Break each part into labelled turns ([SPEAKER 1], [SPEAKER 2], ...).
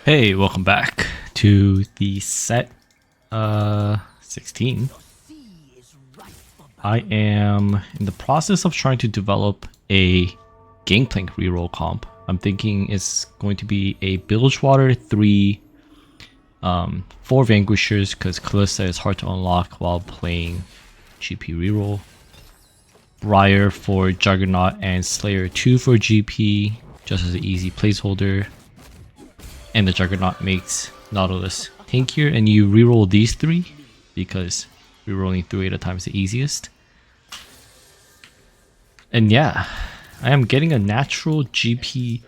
[SPEAKER 1] Hey, welcome back to the set 16. I am in the process of trying to develop a Gangplank reroll comp. I'm thinking it's going to be a Bilgewater 3 4 Vanquishers because Callista is hard to unlock while playing GP reroll. Briar for Juggernaut and Slayer 2 for GP just as an easy placeholder. And the Juggernaut makes Nautilus tankier, and you reroll these 3 because rerolling 3 at a time is the easiest. And yeah, I am getting a natural GP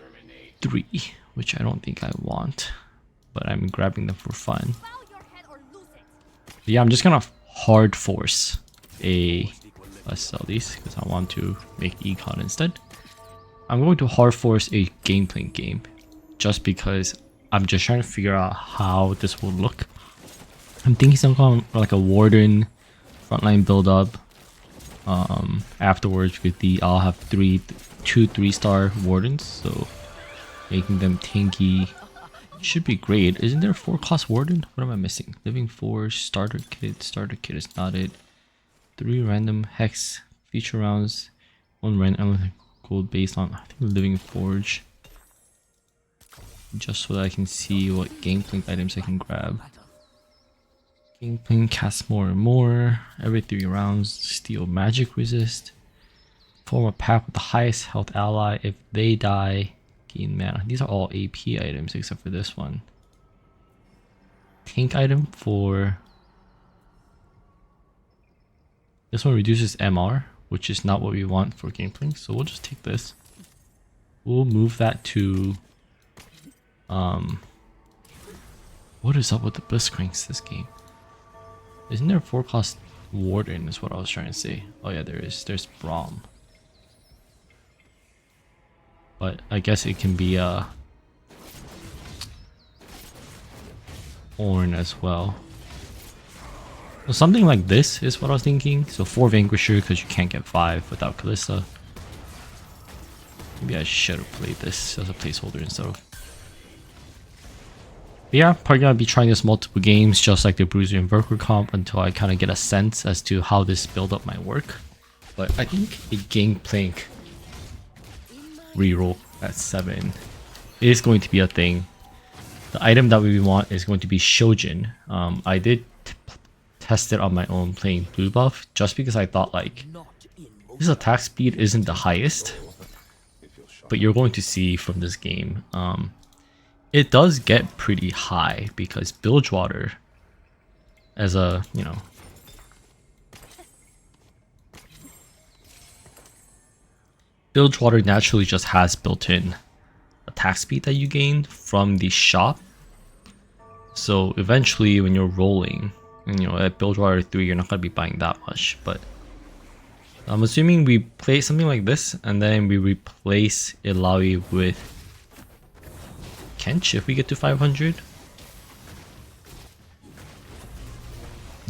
[SPEAKER 1] 3, which I don't think I want, but I'm grabbing them for fun. But yeah, I'm just gonna hard force let's sell these because I want to make econ instead. I'm going to hard force a Gangplank game just because I'm just trying to figure out how this will look. I'm thinking something like a Warden frontline build up. Afterwards with I'll have 2 3-star Wardens, so making them tanky should be great. Isn't there a 4-cost Warden? What am I missing? Living Forge, Starter Kit is not it. 3 random Hex feature rounds, 1 random gold based on I think Living Forge. Just so that I can see what Gangplank items I can grab. Gangplank casts more and more every 3 rounds. Steal magic resist. Form a pack with the highest health ally. If they die, gain mana. These are all AP items except for this one. Tank item for this one reduces MR, which is not what we want for Gangplank. So we'll just take this. We'll move that to what is up with the Blitzcranks this game? Isn't there a 4-cost Warden is what I was trying to say. Oh yeah, there is. There's Braum. But I guess it can be Ornn as well. So something like this is what I was thinking. So 4 Vanquisher because you can't get 5 without Callista. Maybe I should have played this as a placeholder instead of. But yeah, probably gonna be trying this multiple games just like the Bruiser and Berker comp until I kind of get a sense as to how this build up might work. But I think a Gangplank reroll at 7 is going to be a thing. The item that we want is going to be Shojin. I did test it on my own playing blue buff just because I thought like his attack speed isn't the highest, but you're going to see from this game it does get pretty high because Bilgewater as a, you know, Bilgewater naturally just has built-in attack speed that you gain from the shop. So eventually when you're rolling, and you know, at Bilgewater 3 you're not going to be buying that much, but I'm assuming we play something like this and then we replace Ilaoi with Kench if we get to 500.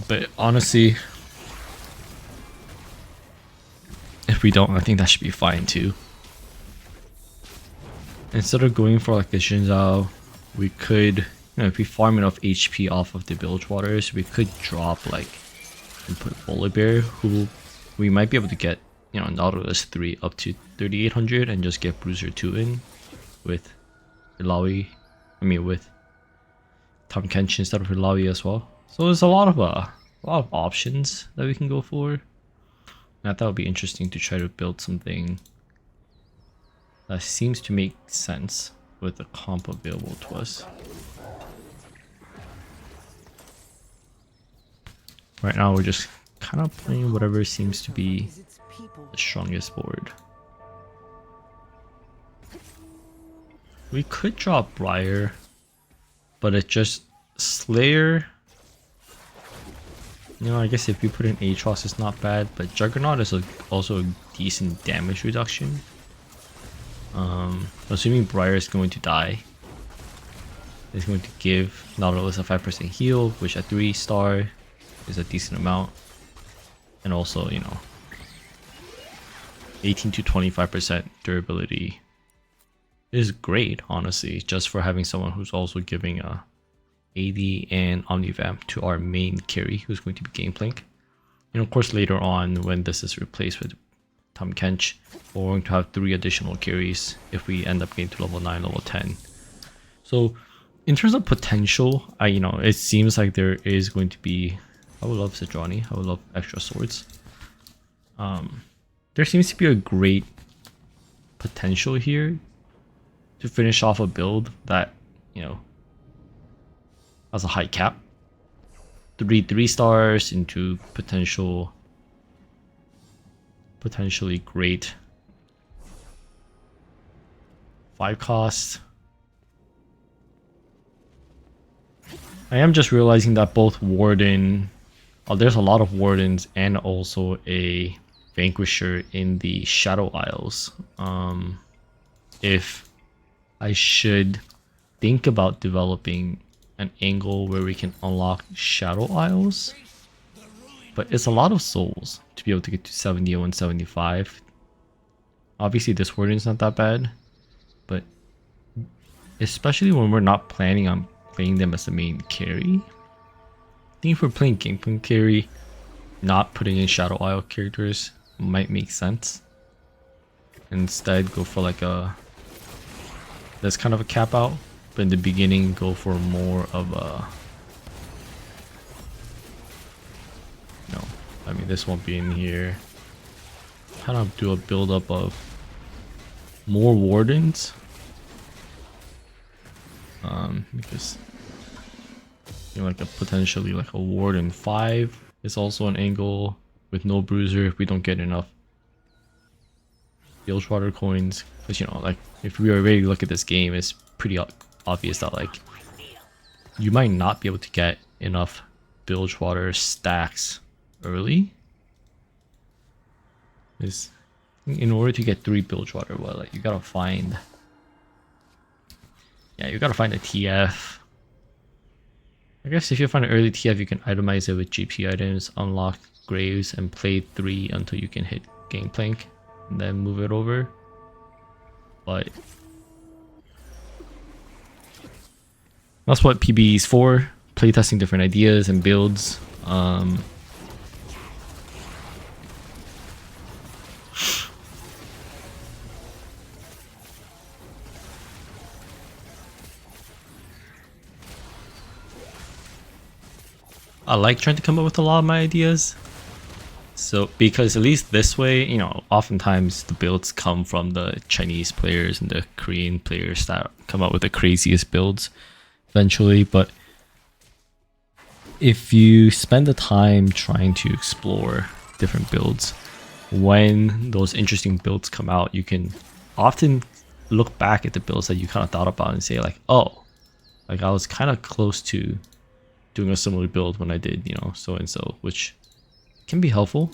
[SPEAKER 1] But honestly, if we don't, I think that should be fine too. Instead of going for like the Xin Zhao, we could, you know, if we farm enough HP off of the Bilgewaters, we could drop like and put Volibear, who we might be able to get, you know, Nautilus 3 up to 3800 and just get Bruiser 2 in with Ilaoi, with Tahm Kench instead of Ilaoi as well. So there's a lot of options that we can go for. And I thought it would be interesting to try to build something that seems to make sense with the comp available to us. Right now we're just kind of playing whatever seems to be the strongest board. We could drop Briar, but it's just Slayer. You know, I guess if we put in Aatrox, it's not bad, but Juggernaut is also a decent damage reduction. Assuming Briar is going to die, it's going to give Nautilus a 5% heal, which at 3-star is a decent amount, and also, you know, 18 to 25% durability is great, honestly, just for having someone who's also giving a AD and Omnivamp to our main carry, who's going to be Gameplank. And of course, later on, when this is replaced with Tahm Kench, we're going to have 3 additional carries if we end up getting to level 9, level 10. So, in terms of potential, it seems like there is going to be. I would love Sejuani. I would love extra swords. There seems to be a great potential here to finish off a build that, has a high cap. 3 stars into potentially great 5 cost. I am just realizing that both Warden, there's a lot of Wardens and also a Vanquisher in the Shadow Isles. If I should think about developing an angle where we can unlock Shadow Isles, but it's a lot of souls to be able to get to 70 and 175. Obviously this Warden's not that bad, but especially when we're not planning on playing them as the main carry. I think if we're playing Gameplank carry, not putting in Shadow Isle characters might make sense. Instead, go for like that's kind of a cap out, but in the beginning, go for more of a. This won't be in here. Kind of do a build up of more Wardens. Because potentially like a Warden 5 is also an angle with no Bruiser if we don't get enough Bilgewater coins. Because if we already look at this game, it's pretty obvious that you might not be able to get enough Bilgewater stacks early. In order to get 3 Bilgewater, you gotta find. Yeah, you gotta find a TF. I guess if you find an early TF, you can itemize it with GP items, unlock Graves, and play 3 until you can hit Gameplank, and then move it over. But that's what PBE is for, playtesting different ideas and builds. I like trying to come up with a lot of my ideas. So, because at least this way, oftentimes the builds come from the Chinese players and the Korean players that come up with the craziest builds eventually. But if you spend the time trying to explore different builds, when those interesting builds come out, you can often look back at the builds that you kind of thought about and say oh, I was kind of close to doing a similar build when I did, so and so, which can be helpful.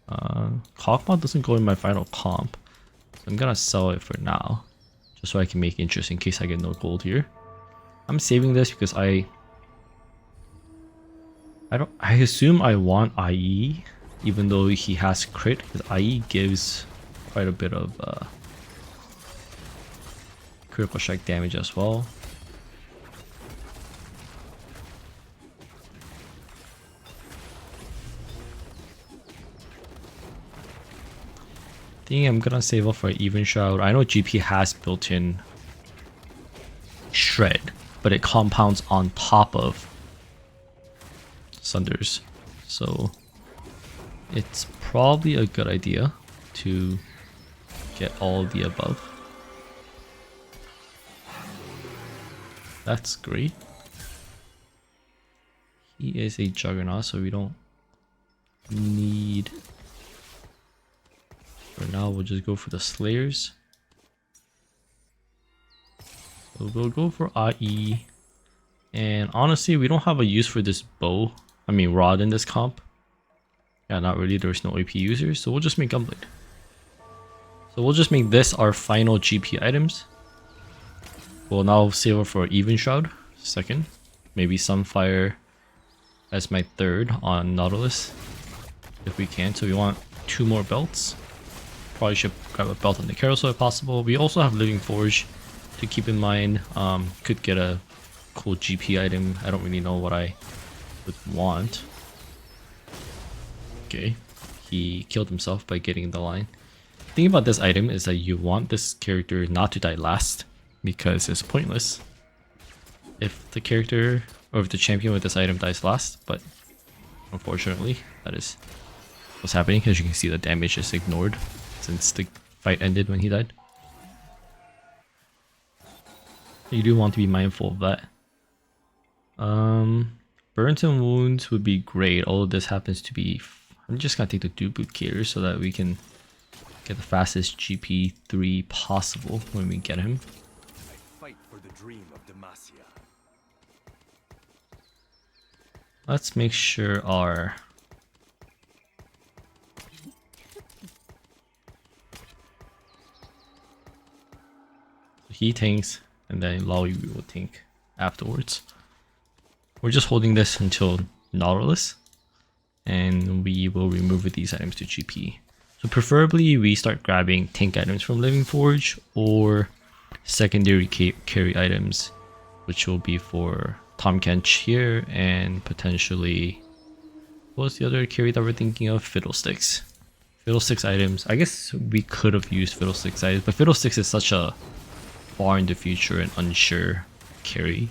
[SPEAKER 1] Hawkmoth doesn't go in my final comp. I'm gonna sell it for now, just so I can make interest in case I get no gold here. I'm saving this because I assume I want IE, even though he has crit, because IE gives quite a bit of critical strike damage as well. I think I'm gonna save up for Even Shroud. I know GP has built-in Shred, but it compounds on top of Sunders, so it's probably a good idea to get all the above. That's great. He is a Juggernaut, so we don't need. For now, we'll just go for the Slayers. So we'll go for IE. And honestly, we don't have a use for this bow. Rod in this comp. Yeah, not really. There's no AP users. So we'll just make Gunblade. So we'll just make this our final GP items. We'll now save up for Even Shroud. Second. Maybe Sunfire as my third on Nautilus. If we can. So we want 2 more belts. Probably should grab a belt on the carousel if possible. We also have Living Forge to keep in mind. Could get a cool GP item. I don't really know what I would want. Okay, he killed himself by getting in the line. The thing about this item is that you want this character not to die last, because it's pointless if the character or if the champion with this item dies last, but unfortunately that is what's happening. As you can see, the damage is ignored since the fight ended when he died. You do want to be mindful of that. Burns and wounds would be great, although this happens to be... I'm just gonna take the duplicator so that we can get the fastest GP3 possible when we get him.
[SPEAKER 2] Fight for the dream of Demacia.
[SPEAKER 1] Let's make sure our... he tanks, and then Lawi will tank afterwards. We're just holding this until Nautilus, and we will remove these items to GP. So preferably we start grabbing tank items from Living Forge or secondary carry items, which will be for Tom Kench here and potentially... what's the other carry that we're thinking of? Fiddlesticks. Fiddlesticks items. I guess we could have used Fiddlesticks items, but Fiddlesticks is such a far in the future and unsure carry.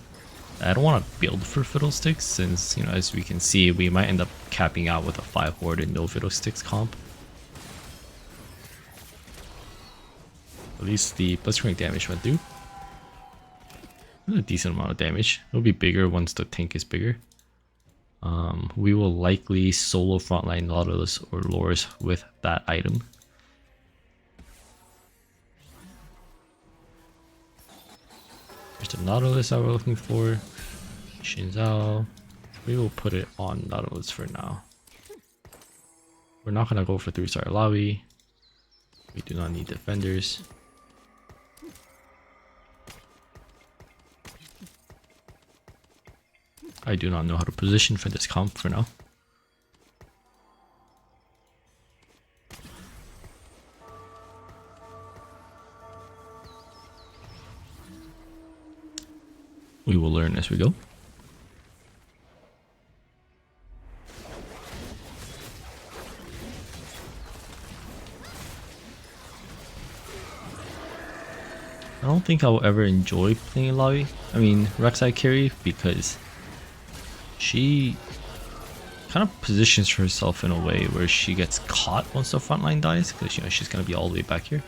[SPEAKER 1] I don't want to build for Fiddlesticks since, you know, as we can see, we might end up capping out with a 5 horde and no Fiddlesticks comp. At least the blitzcrank damage went through. A decent amount of damage. It'll be bigger once the tank is bigger. We will likely solo frontline Nautilus or Loris with that item. Here's the Nautilus that we're looking for. Shinzao. We will put it on Nautilus for now. We're not going to go for 3-star Lawi. We do not need defenders. I do not know how to position for this comp for now. We will learn as we go. I don't think I will ever enjoy playing Lawi. I mean, Rek'Sai carry, because she kind of positions herself in a way where she gets caught once the front line dies, because, you know, she's going to be all the way back here.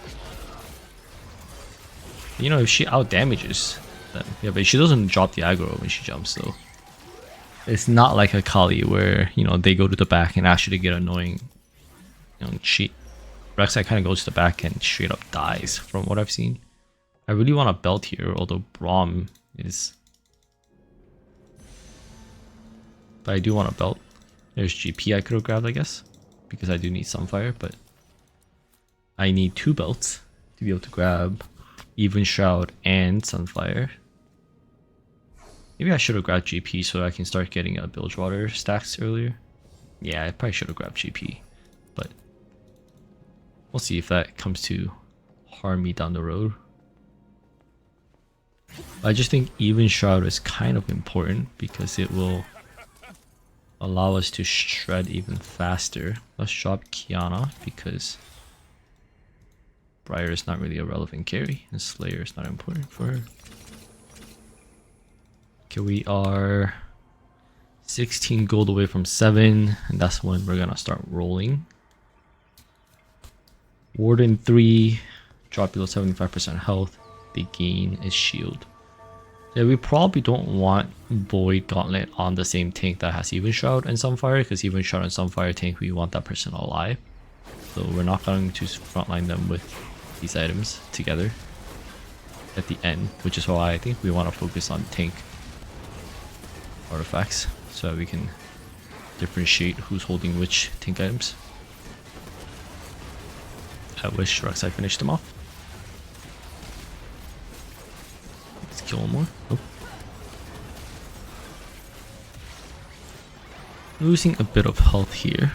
[SPEAKER 1] You know, if she out damages, then yeah, but she doesn't drop the aggro when she jumps, though. It's not like a Kali where, you know, they go to the back and actually get annoying. You know, Rek'Sai kind of goes to the back and straight up dies from what I've seen. I really want a belt here, although Braum is... but I do want a belt. There's GP I could have grabbed, I guess, because I do need Sunfire, but I need 2 belts to be able to grab Even Shroud and Sunfire. Maybe I should have grabbed GP so I can start getting Bilgewater stacks earlier. Yeah, I probably should have grabbed GP, but we'll see if that comes to harm me down the road. I just think Even Shroud is kind of important because it will allow us to shred even faster. Let's drop Kiana because Briar is not really a relevant carry and Slayer is not important for her. Okay, we are 16 gold away from 7, and that's when we're gonna start rolling. Warden 3, drop below 75% health. They gain is shield. Yeah, we probably don't want Void Gauntlet on the same tank that has Even Shroud and Sunfire, because Even Shroud and Sunfire tank, we want that person alive. So we're not going to frontline them with these items together at the end, which is why I think we want to focus on tank artifacts so that we can differentiate who's holding which tank items. I wish Rek'Sai finished them off. Let's kill one more. Oh. Losing a bit of health here.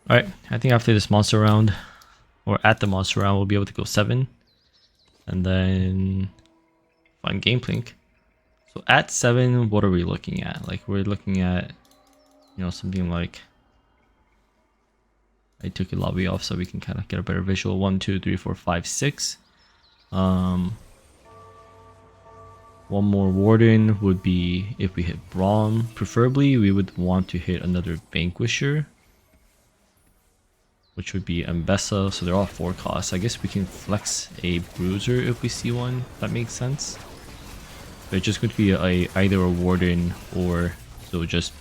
[SPEAKER 1] Alright, I think after this monster round, or at the monster round, we'll be able to go 7. And then find game link. So at 7, what are we looking at? Like we're looking at, you know, something like, I took a lobby off so we can kind of get a better visual. 1, 2, 3, 4, 5, 6. One more Warden would be if we hit Braum. Preferably, we would want to hit another Vanquisher, which would be Ambessa. So they're all 4 costs. I guess we can flex a Bruiser if we see one. If that makes sense. But it's just going to be either a Warden or so just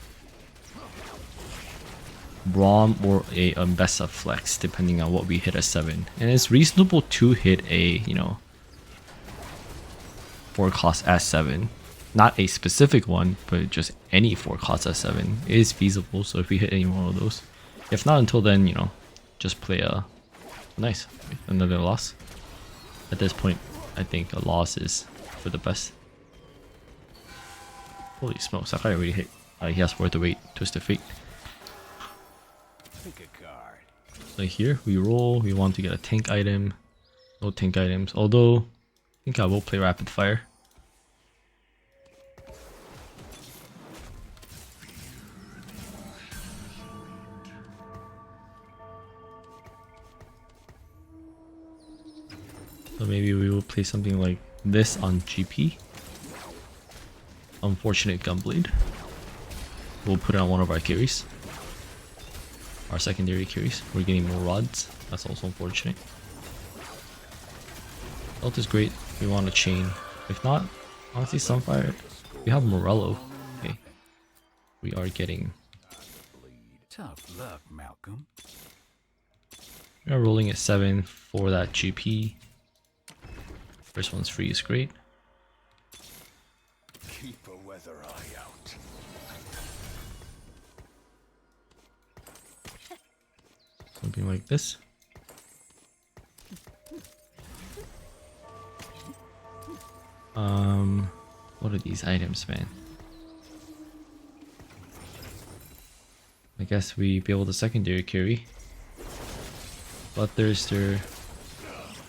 [SPEAKER 1] Braum or a Ambessa flex, depending on what we hit at 7. And it's reasonable to hit a, you know, 4 cost at 7. Not a specific one, but just any 4 costs at 7 is feasible. So if we hit any one of those, if not until then, you know, just play a nice another loss. At this point, I think a loss is for the best. Holy smokes! That guy already hit. He has worth the wait. Twisted Fate.
[SPEAKER 2] Pick a card.
[SPEAKER 1] So here we roll. We want to get a tank item. No tank items. Although I think I will play Rapid Fire. So maybe we will play something like this on GP. Unfortunate Gunblade. We'll put it on one of our carries. Our secondary carries. We're getting more rods. That's also unfortunate. Belt is great. We want a chain. If not, honestly, Sunfire. We have Morello. Okay. We are getting.
[SPEAKER 2] Tough luck, Malcolm.
[SPEAKER 1] We are rolling at 7 for that GP. First one's free is great.
[SPEAKER 2] Keep a weather eye out.
[SPEAKER 1] Something like this. What are these items, man? I guess we build a secondary carry. Bloodthirster,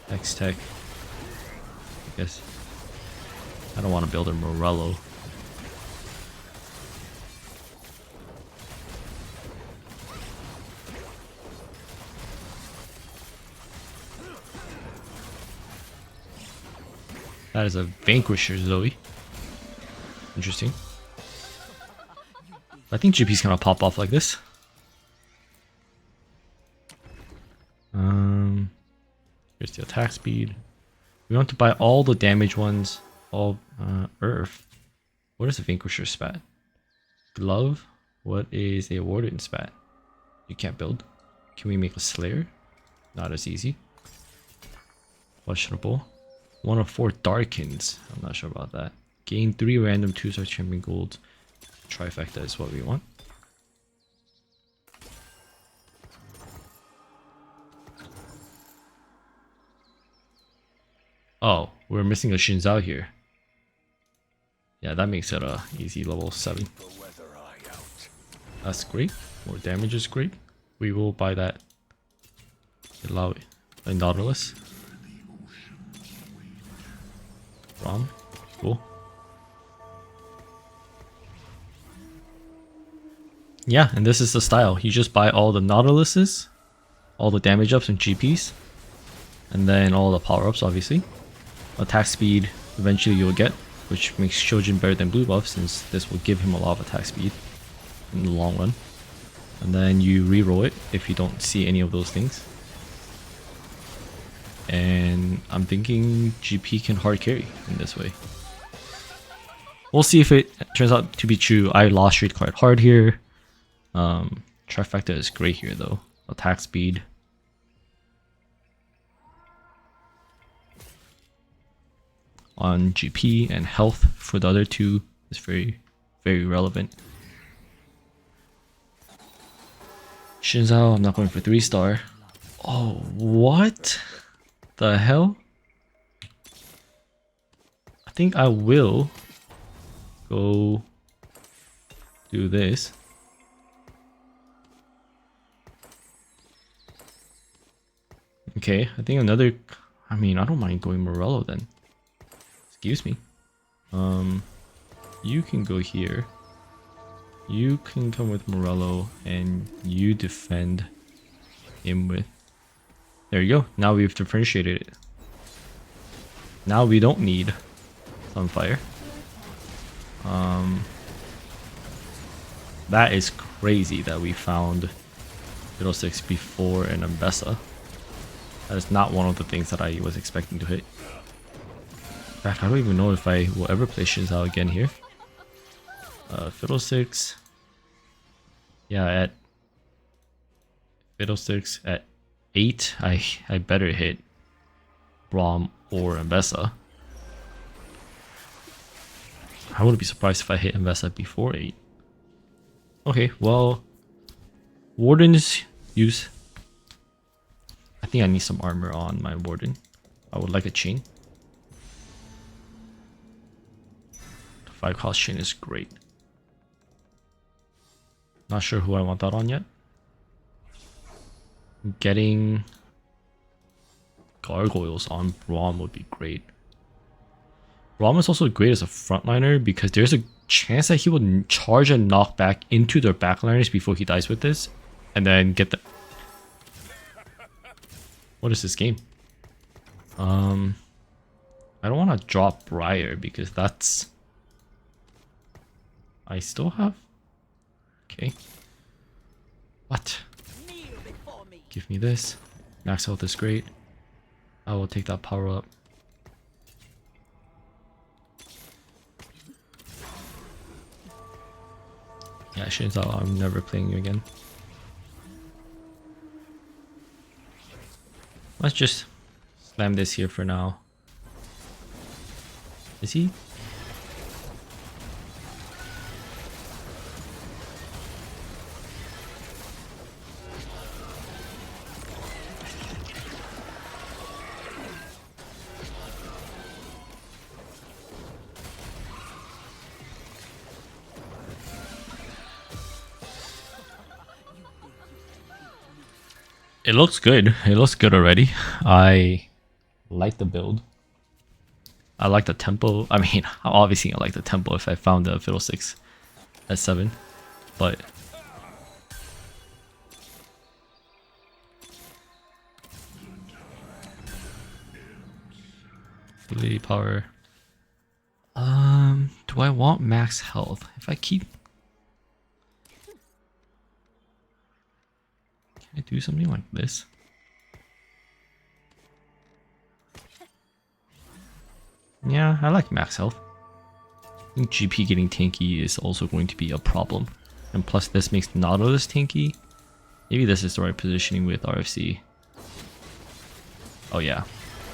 [SPEAKER 1] X-Tech. I guess I don't want to build a Morello. That is a Vanquisher, Zoe. Interesting. I think GP's gonna pop off like this. Here's the attack speed. We want to buy all the damage ones. All Earth. What is a Vanquisher spat? Glove. What is a Warden spat? You can't build. Can we make a Slayer? Not as easy. Questionable. 1 of 4 Darkins. I'm not sure about that. Gain 3 random 2-star champion gold. Trifecta is what we want. Oh, we're missing a Shinzao here. Yeah, that makes it a easy level 7. That's great. More damage is great. We will buy that. Allow it. A Nautilus. Rom. Cool. Yeah, and this is the style. You just buy all the Nautiluses, all the damage ups and GPs, and then all the power ups, obviously. Attack speed, eventually you'll get, which makes Shojin better than blue buff, since this will give him a lot of attack speed in the long run. And then you reroll it if you don't see any of those things. And I'm thinking GP can hard carry in this way. We'll see if it turns out to be true. I lost street quite hard here. Trifecta is great here though. Attack speed. On GP and health for the other two is very, very relevant. Shinzao, I'm not going for 3-star. Oh, what the hell? I think I will go do this. Okay, I think another... I mean, I don't mind going Morello then. Excuse me. You can go here. You can come with Morello and you defend him with... There you go. Now we've differentiated it. Now we don't need Sunfire. That is crazy that we found Fiddlesticks before an Ambessa. That is not one of the things that I was expecting to hit. In fact, I don't even know if I will ever play Shinzao again here. Fiddlesticks. Yeah, at Fiddlesticks at 8, I better hit Braum or Ambessa. I wouldn't be surprised if I hit Ambessa before 8. Okay, well, Warden's use. I think I need some armor on my Warden. I would like a chain. The 5-cost chain is great. Not sure who I want that on yet. Getting gargoyles on Braum would be great. Braum is also great as a frontliner because there's a chance that he will charge and knock back into their backliners before he dies with this, and then get the... What is this game? I don't want to drop Briar because that's... I still have... Okay. What? Give me this. Max health is great. I will take that power up. Yeah, Shinzao, I'm never playing you again. Let's just slam this here for now. Is he? It looks good. It looks good already. I like the build. I like the tempo. I mean, obviously I like the tempo if I found the Fiddlesticks at 7. But ability power. Do I want max health? If I keep... Can I do something like this? Yeah, I like max health. I think GP getting tanky is also going to be a problem. And plus this makes Nautilus tanky. Maybe this is the right positioning with RFC. Oh yeah.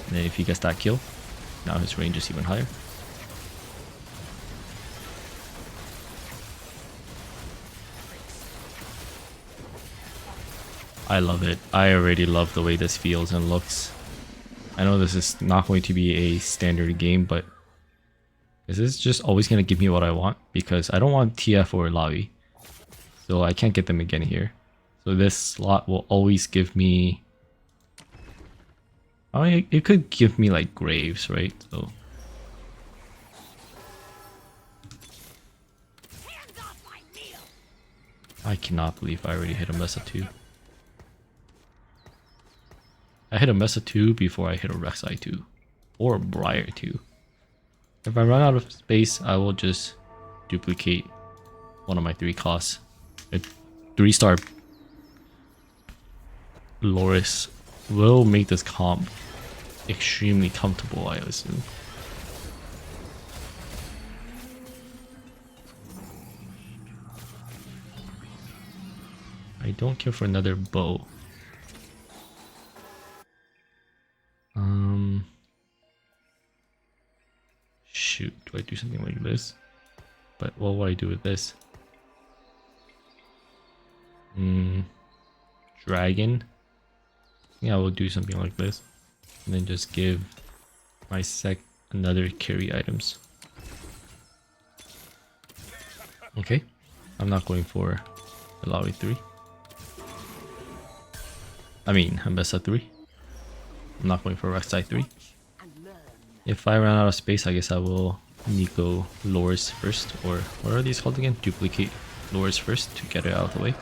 [SPEAKER 1] And then if he gets that kill, now his range is even higher. I love it. I already love the way this feels and looks. I know this is not going to be a standard game, but this is just always going to give me what I want because I don't want TF or Lavi. So I can't get them again here. So this slot will always give me... I mean, it could give me like Graves, right? So I cannot believe I already hit a Mesa 2. I hit a Mesa 2 before I hit a Rek'Sai 2. Or a Briar 2. If I run out of space, I will just duplicate one of my 3 costs. A 3-star Loris will make this comp extremely comfortable, I assume. I don't care for another bow. Shoot, do I do something like this? But what will I do with this? Dragon. Yeah, I will do something like this. And then just give my sec another carry items. Okay. I'm not going for Alawi 3. I mean, Ambessa 3. I'm not going for Rek'Sai 3. If I run out of space, I guess I will Nico lures first, or what are these called again? Duplicate lures first to get it out of the way.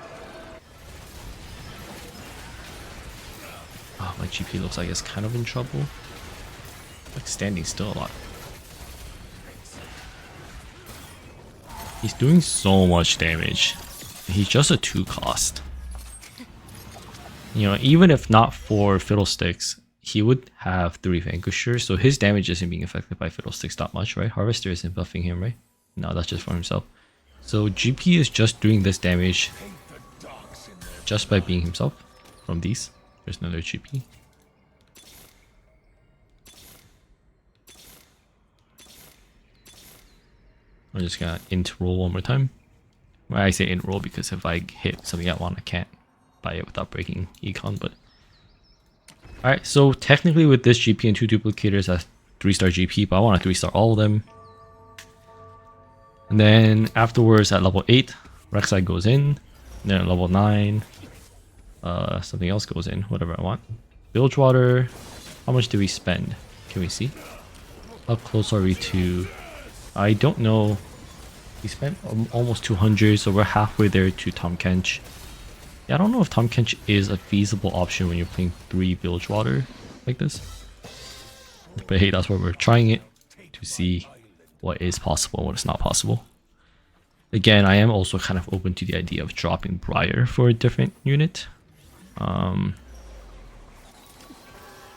[SPEAKER 1] Oh, my GP looks like it's kind of in trouble. Like standing still a lot. He's doing so much damage. He's just a 2 cost. You know, even if not for Fiddlesticks, he would have 3 Vanquishers, so his damage isn't being affected by Fiddlesticks that much, right? Harvester isn't buffing him, right? No, that's just for himself. So GP is just doing this damage just by being himself from these. There's another GP. I'm just gonna int roll one more time. Well, I say int roll because if I hit something I want, I can't buy it without breaking econ, but alright, so technically with this GP and 2 duplicators, that's 3-star GP, but I want to 3-star all of them. And then afterwards at level 8, Rek'Sai goes in. And then at level 9, something else goes in, whatever I want. Bilgewater, how much do we spend? Can we see? How close are we to... I don't know. We spent almost 200, so we're halfway there to Tahm Kench. Yeah, I don't know if Tahm Kench is a feasible option when you're playing 3 Bilgewater like this. But hey, that's why we're trying it, to see what is possible and what is not possible. Again, I am also kind of open to the idea of dropping Briar for a different unit.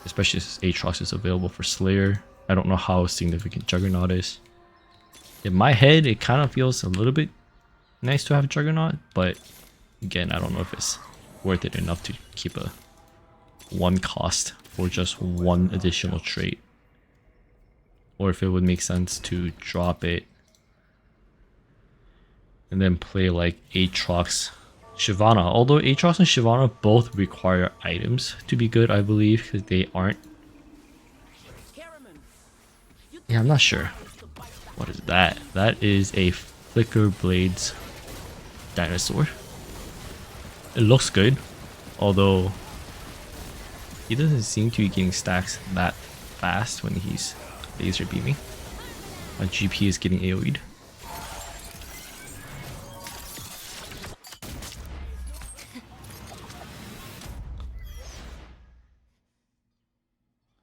[SPEAKER 1] Especially since Aatrox is available for Slayer. I don't know how significant Juggernaut is. In my head, it kind of feels a little bit nice to have Juggernaut, but again, I don't know if it's worth it enough to keep a 1 cost for just 1 additional trait. Or if it would make sense to drop it and then play like Aatrox, Shyvana. Although Aatrox and Shyvana both require items to be good, I believe, because they aren't. Yeah, I'm not sure. What is that? That is a Flicker Blades dinosaur. It looks good, although he doesn't seem to be getting stacks that fast when he's laser beaming. My GP is getting AoE'd.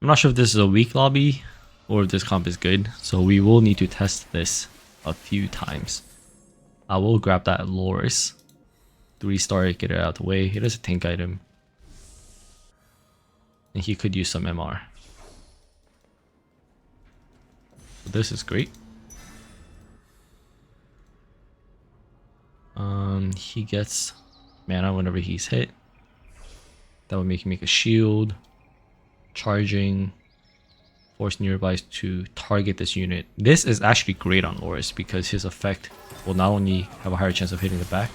[SPEAKER 1] I'm not sure if this is a weak lobby or if this comp is good, so we will need to test this a few times. I will grab that Loris. 3-star it, get it out of the way. It is a tank item. And he could use some MR. So this is great. He gets mana whenever he's hit. That would make him make a shield. Charging. Force nearby to target this unit. This is actually great on Loris because his effect will not only have a higher chance of hitting the back,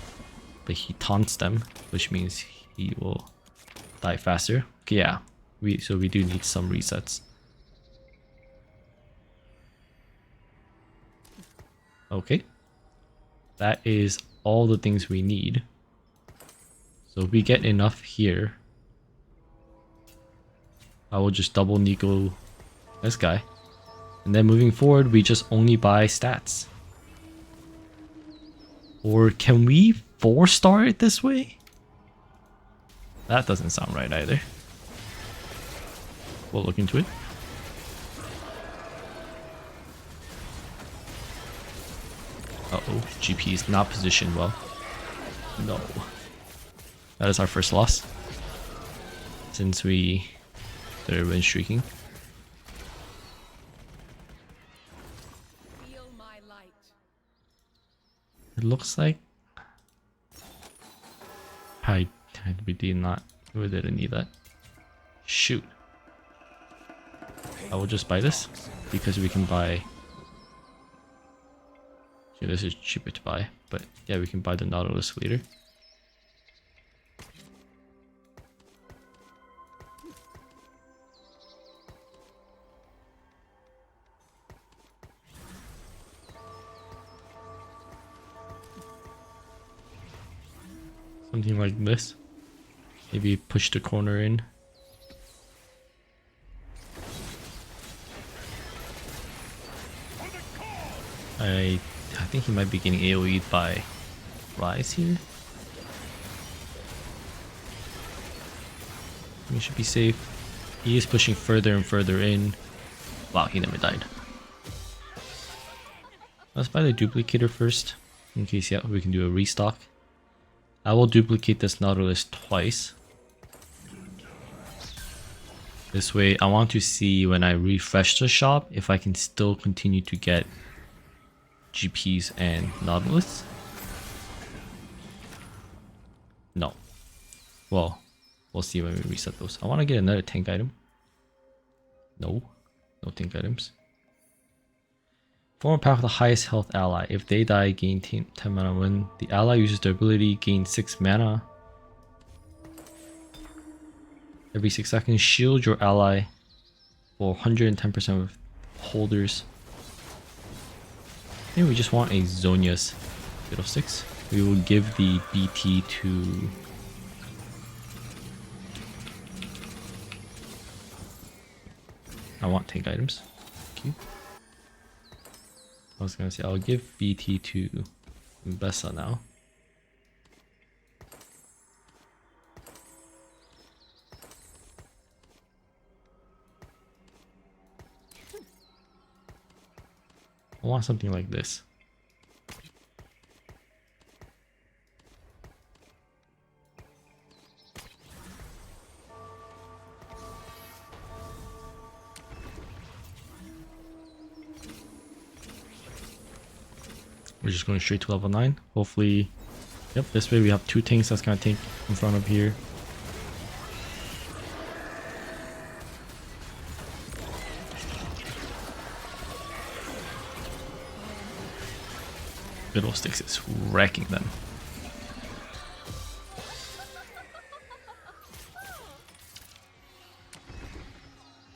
[SPEAKER 1] but he taunts them, which means he will die faster. Okay, yeah, so we do need some resets. Okay, that is all the things we need. So if we get enough here, I will just double Nico this guy, and then moving forward we just only buy stats. Or can we 4-star it this way? That doesn't sound right either. We'll look into it. Uh-oh, GP is not positioned well. No. That is our first loss since we started win streaking. It looks like we didn't need that. Shoot. I will just buy this because we can buy. Yeah, this is cheaper to buy, but yeah, we can buy the Nautilus later. Something like this. Maybe push the corner in. I think he might be getting AoE'd by Rise here. We should be safe. He is pushing further and further in. Wow, he never died. Let's buy the duplicator first, in case we can do a restock. I will duplicate this Nautilus twice. This way, I want to see when I refresh the shop if I can still continue to get GPs and Nautilus. No. Well, we'll see when we reset those. I want to get another tank item. No tank items. Form a pack with the highest health ally. If they die, gain 10 mana. When the ally uses their ability, gain 6 mana. Every 6 seconds, shield your ally for 110% of holders. I think we just want a Zonia's Fiddlesticks. We will give the BT to... I want tank items. Okay. I was gonna say I'll give BT to Bessa now. I want something like this. We're just going straight to level 9. Hopefully, yep, this way we have 2 tanks that's gonna tank in front of here. Fiddlesticks is wrecking them.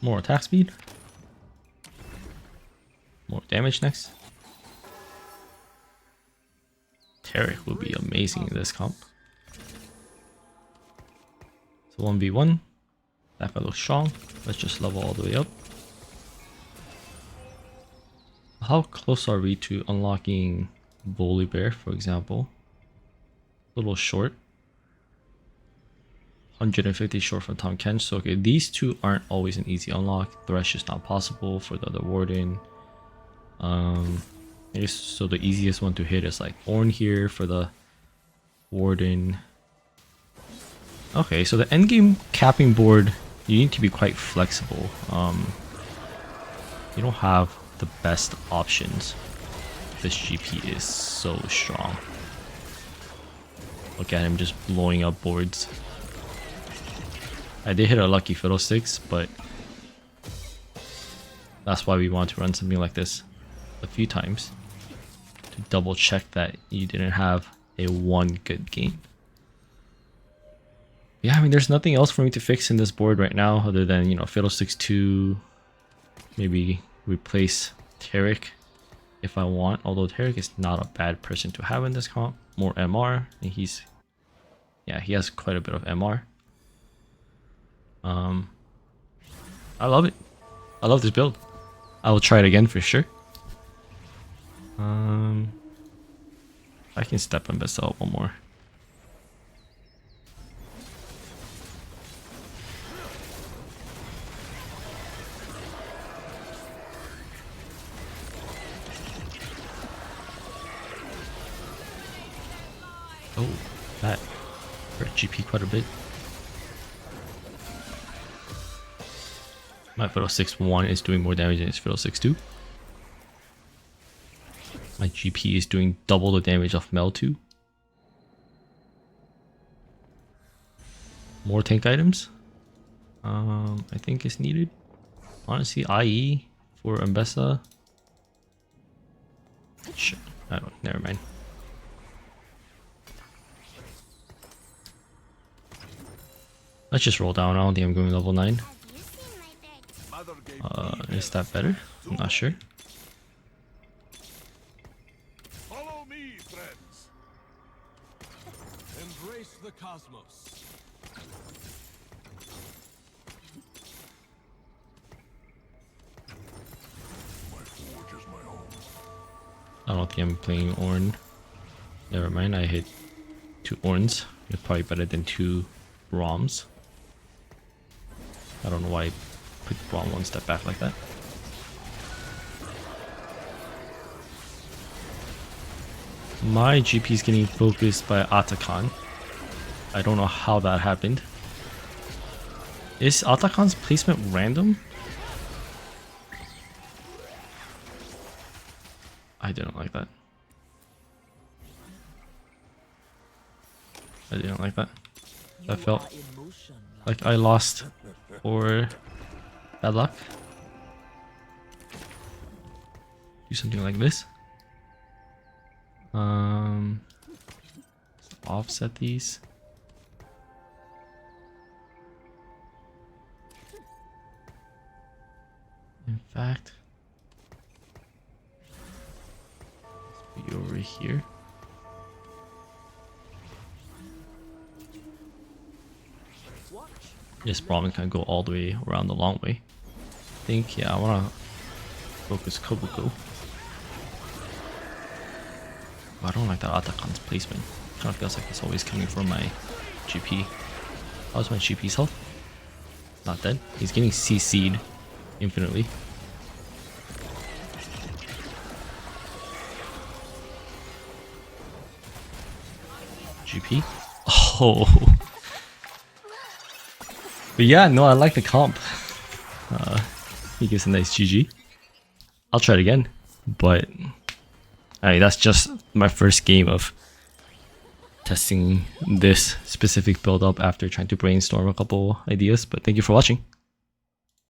[SPEAKER 1] More attack speed. More damage next. Tarek will be amazing in this comp. So 1v1. That guy looks strong. Let's just level all the way up. How close are we to unlocking Volibear, for example? A little short. 150 short from Tom Kench. So okay, these two aren't always an easy unlock. The rest is not possible for the other Warden. I guess so the easiest one to hit is like Ornn here for the Warden. Okay, so the endgame capping board, you need to be quite flexible. You don't have the best options. This GP is so strong. Look at him just blowing up boards. I did hit a lucky Fiddlesticks, but that's why we want to run something like this a few times to double check that you didn't have a one good game. Yeah, I mean, there's nothing else for me to fix in this board right now other than, you know, Fiddlesticks 2, maybe replace Tarek if I want, although Tarek is not a bad person to have in this comp. More MR, and he's, yeah, he has quite a bit of MR. I love it. I love this build. I will try it again for sure. I can step and best out one more. Oh, that hurt GP quite a bit. My Fiddlesticks 1 is doing more damage than his Fiddlesticks 2. My GP is doing double the damage of Mel 2. More tank items. I think is needed. Honestly, IE for Mbessa. Sure. I don't. Never mind. Let's just roll down. I don't think I'm going level 9. Is that better? I'm not sure.
[SPEAKER 2] Follow me, friends. Embrace the cosmos. My forge is my home.
[SPEAKER 1] I don't think I'm playing Ornn. Never mind, I hit 2 Ornns. It's probably better than 2 Roms. I don't know why I put Rom one step back like that. My GP is getting focused by Atakan. I don't know how that happened. Is Atakan's placement random? I didn't like that. I didn't like that. That felt like I lost or bad luck. Do something like this. Offset these. In fact, let's be over here. Yes, Brahmin can go all the way around the long way. I think, yeah, I wanna focus Kobuko. I don't like that Atakan's placement. Kind of feels like it's always coming from my GP. How's my GP's health? Not dead. He's getting CC'd infinitely. GP? Oh. But yeah, no, I like the comp. He gives a nice GG. I'll try it again, but that's just my first game of testing this specific build up after trying to brainstorm a couple ideas. But thank you for watching.